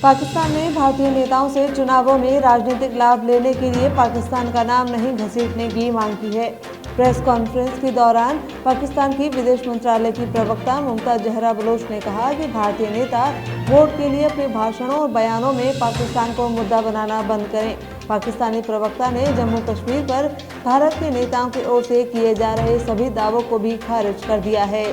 पाकिस्तान ने भारतीय नेताओं से चुनावों में राजनीतिक लाभ लेने के लिए पाकिस्तान का नाम नहीं घसीटने की मांग की है। प्रेस कॉन्फ्रेंस के दौरान पाकिस्तान की विदेश मंत्रालय की प्रवक्ता मुमताज जहरा बलोच ने कहा कि भारतीय नेता वोट के लिए अपने भाषणों और बयानों में पाकिस्तान को मुद्दा बनाना बंद करें। पाकिस्तानी प्रवक्ता ने जम्मू कश्मीर पर भारत के नेताओं की ओर से किए जा रहे सभी दावों को भी खारिज कर दिया है।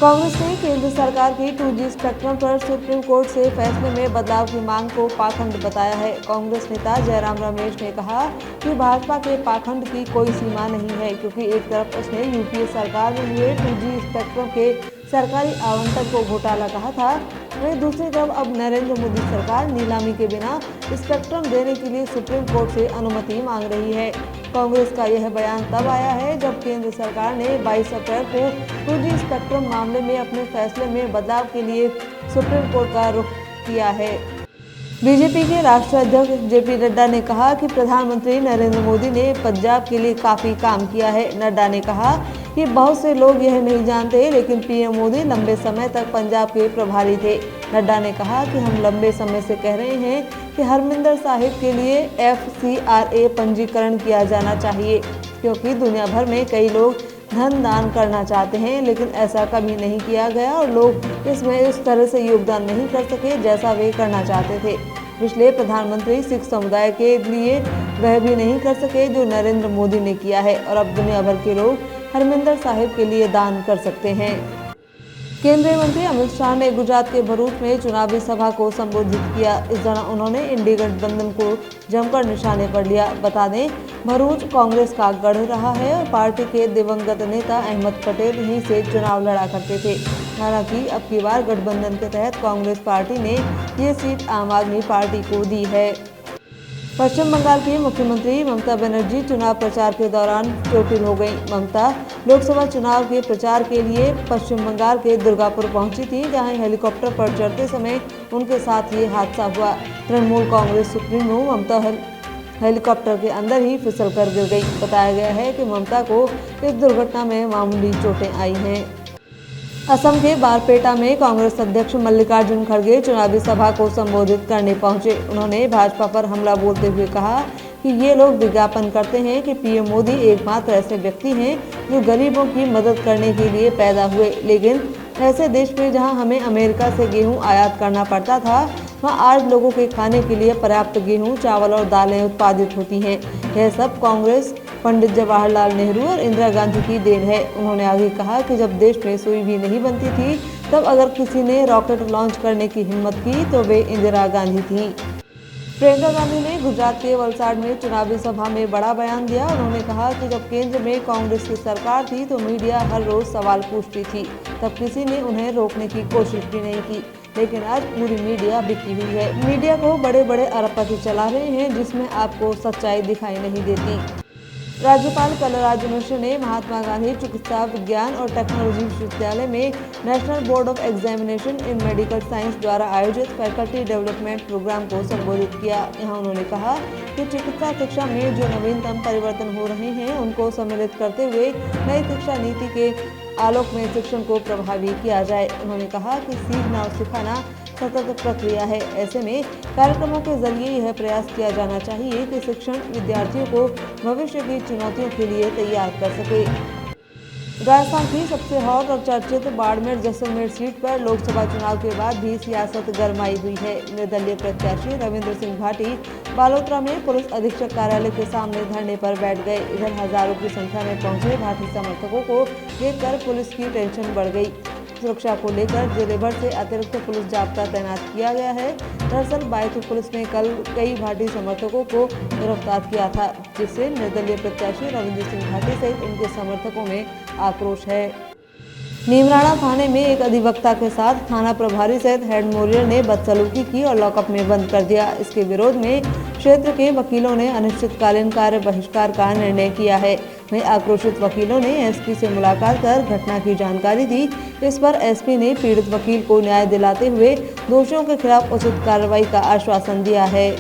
कांग्रेस ने केंद्र सरकार की 2G स्पेक्ट्रम पर सुप्रीम कोर्ट से फैसले में बदलाव की मांग को पाखंड बताया है। कांग्रेस नेता जयराम रमेश ने कहा कि भाजपा के पाखंड की कोई सीमा नहीं है, क्योंकि एक तरफ उसने यूपीए सरकार में हुए 2G स्पेक्ट्रम के सरकारी आवंटन को घोटाला कहा था, वहीं दूसरी तरफ अब नरेंद्र मोदी सरकार नीलामी के बिना स्पेक्ट्रम देने के लिए सुप्रीम कोर्ट से अनुमति मांग रही है। कांग्रेस का यह बयान तब आया है जब केंद्र सरकार ने 22 अप्रैल को 2G स्पेक्ट्रम मामले में अपने फैसले में बदलाव के लिए सुप्रीम कोर्ट का रुख किया है। बीजेपी के राष्ट्रीय अध्यक्ष जेपी नड्डा ने कहा कि प्रधानमंत्री नरेंद्र मोदी ने पंजाब के लिए काफी काम किया है। नड्डा ने कहा कि बहुत से लोग यह नहीं जानते, लेकिन पीएम मोदी लंबे समय तक पंजाब के प्रभारी थे। नड्डा ने कहा कि हम लंबे समय से कह रहे हैं कि हरमिंदर साहिब के लिए FCRA पंजीकरण किया जाना चाहिए, क्योंकि दुनिया भर में कई लोग धन दान करना चाहते हैं, लेकिन ऐसा कभी नहीं किया गया और लोग इसमें इस तरह से योगदान नहीं कर सके जैसा वे करना चाहते थे। पिछले प्रधानमंत्री सिख समुदाय के लिए वह भी नहीं कर सके जो नरेंद्र मोदी ने किया है, और अब दुनिया भर के लोग हरमिंदर साहिब के लिए दान कर सकते हैं। केंद्रीय मंत्री अमित शाह ने गुजरात के भरूच में चुनावी सभा को संबोधित किया। इस दौरान उन्होंने इंडी गठबंधन को जमकर निशाने पर लिया। बता दें, भरूच कांग्रेस का गढ़ रहा है और पार्टी के दिवंगत नेता अहमद पटेल यहीं से चुनाव लड़ा करते थे। हालांकि अब की बार गठबंधन के तहत कांग्रेस पार्टी ने ये सीट आम आदमी पार्टी को दी है। पश्चिम बंगाल की मुख्यमंत्री ममता बनर्जी चुनाव प्रचार के दौरान चोटिल हो गईं। ममता लोकसभा चुनाव के प्रचार के लिए पश्चिम बंगाल के दुर्गापुर पहुंची थी, जहां हेलीकॉप्टर पर चढ़ते समय उनके साथ ये हादसा हुआ। तृणमूल कांग्रेस सुप्रीमो ममता हेलीकॉप्टर के अंदर ही फिसल कर गिर गई। बताया गया है कि ममता को इस दुर्घटना में मामूली चोटें आई हैं। असम के बारपेटा में कांग्रेस अध्यक्ष मल्लिकार्जुन खड़गे चुनावी सभा को संबोधित करने पहुंचे। उन्होंने भाजपा पर हमला बोलते हुए कहा कि ये लोग विज्ञापन करते हैं कि पीएम मोदी एकमात्र ऐसे व्यक्ति हैं जो गरीबों की मदद करने के लिए पैदा हुए, लेकिन ऐसे देश में जहां हमें अमेरिका से गेहूं आयात करना पड़ता था, वहां आज लोगों के खाने के लिए पर्याप्त गेहूं, चावल और दालें उत्पादित होती हैं। यह सब कांग्रेस, पंडित जवाहरलाल नेहरू और इंदिरा गांधी की देन है। उन्होंने आगे कहा कि जब देश में सुई भी नहीं बनती थी, तब अगर किसी ने रॉकेट लॉन्च करने की हिम्मत की तो वे इंदिरा गांधी थी। प्रियंका गांधी ने गुजरात के वलसाड में चुनावी सभा में बड़ा बयान दिया। उन्होंने कहा कि जब केंद्र में कांग्रेस की सरकार थी तो मीडिया हर रोज सवाल पूछती थी, तब किसी ने उन्हें रोकने की कोशिश भी नहीं की, लेकिन आज पूरी मीडिया बिकी हुई है। मीडिया को बड़े बड़े अरबपति चला रहे हैं, जिसमें आपको सच्चाई दिखाई नहीं देती। राज्यपाल कलराज मिश्र ने महात्मा गांधी चिकित्सा विज्ञान और टेक्नोलॉजी विश्वविद्यालय में national board of examination in medical science द्वारा आयोजित फैकल्टी डेवलपमेंट प्रोग्राम को संबोधित किया। यहाँ उन्होंने कहा कि चिकित्सा शिक्षा में जो नवीनतम परिवर्तन हो रहे हैं, उनको सम्मिलित करते हुए नई शिक्षा नीति के आलोक में शिक्षण को प्रभावी किया जाए। उन्होंने कहा कि सीखना और सिखाना सतत प्रक्रिया है। ऐसे में कार्यक्रमों के जरिए यह प्रयास किया जाना चाहिए कि शिक्षण विद्यार्थियों को भविष्य की चुनौतियों के लिए तैयार कर सके। राजस्थान की सबसे हॉट और चर्चित बाड़मेर जैसलमेर सीट पर लोकसभा चुनाव के बाद भी सियासत गरमाई हुई है। निर्दलीय प्रत्याशी रविंद्र सिंह भाटी बालोतरा में पुलिस अधीक्षक कार्यालय के सामने धरने पर बैठ गए। इधर हजारों की संख्या में पहुंचे भाटी समर्थकों को देखकर पुलिस की टेंशन बढ़ गई। सुरक्षा को लेकर जिले भर से अतिरिक्त पुलिस जाब्ता तैनात किया गया है। दरअसल बायतू पुलिस ने कल कई भाटी समर्थकों को गिरफ्तार किया था, जिससे निर्दलीय प्रत्याशी रविंद्र सिंह भाटी सहित उनके समर्थकों में आक्रोश है। नीमराणा थाने में एक अधिवक्ता के साथ थाना प्रभारी सहित हेड मोरियर ने बदसलूकी की और लॉकअप में बंद कर दिया। इसके विरोध में क्षेत्र के वकीलों ने अनिश्चितकालीन कार्य बहिष्कार का निर्णय किया है। वहीं आक्रोशित वकीलों ने एसपी से मुलाकात कर घटना की जानकारी दी। इस पर एसपी ने पीड़ित वकील को न्याय दिलाते हुए दोषियों के खिलाफ उचित कार्रवाई का आश्वासन दिया है।